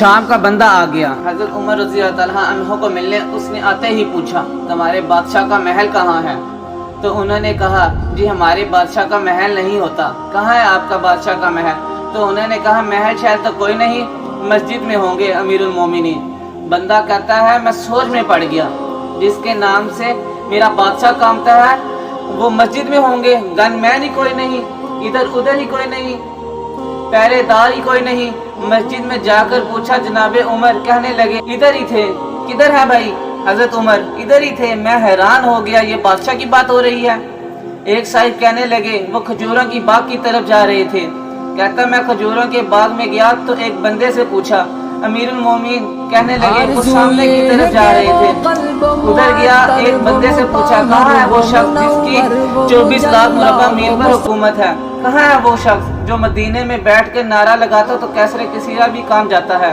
شام کا بندہ آ گیا حضرت عمر رضی اللہ تعالیٰ عنہ کو ملنے. اس نے آتے ہی پوچھا تمہارے بادشاہ کا محل کہاں ہے؟ تو انہوں نے کہا جی ہمارے بادشاہ کا محل نہیں ہوتا. کہاں ہے آپ کا بادشاہ کا محل؟ تو انہوں نے کہا محل شہر تو کوئی نہیں, مسجد میں ہوں گے امیر المومنین. بندہ کہتا ہے میں سوچ میں پڑ گیا, جس کے نام سے میرا بادشاہ کامتا ہے وہ مسجد میں ہوں گے, گن مین ہی کوئی نہیں, ادھر ادھر ہی کوئی نہیں, پہرے دار ہی کوئی نہیں. مسجد میں جا کر پوچھا جناب عمر, کہنے لگے ادھر ہی تھے. کدھر ہے بھائی؟ حضرت عمر ادھر ہی تھے. میں حیران ہو گیا, یہ بادشاہ کی بات ہو رہی ہے. ایک صاحب کہنے لگے وہ کھجوروں کی باغ کی طرف جا رہے تھے. کہتا میں کھجوروں کے باغ میں گیا تو ایک بندے سے پوچھا امیر المومنین, کہنے لگے وہ سامنے کی طرف جا رہے تھے. ادھر گیا, ایک بندے سے پوچھا کہاں ہے وہ شخص جس کی 24 لاکھ مربع میل پر حکومت ہے؟ کہاں ہے وہ شخص جو مدینے میں بیٹھ کے نعرہ لگاتا تو کیسر کثیرہ بھی کام جاتا ہے؟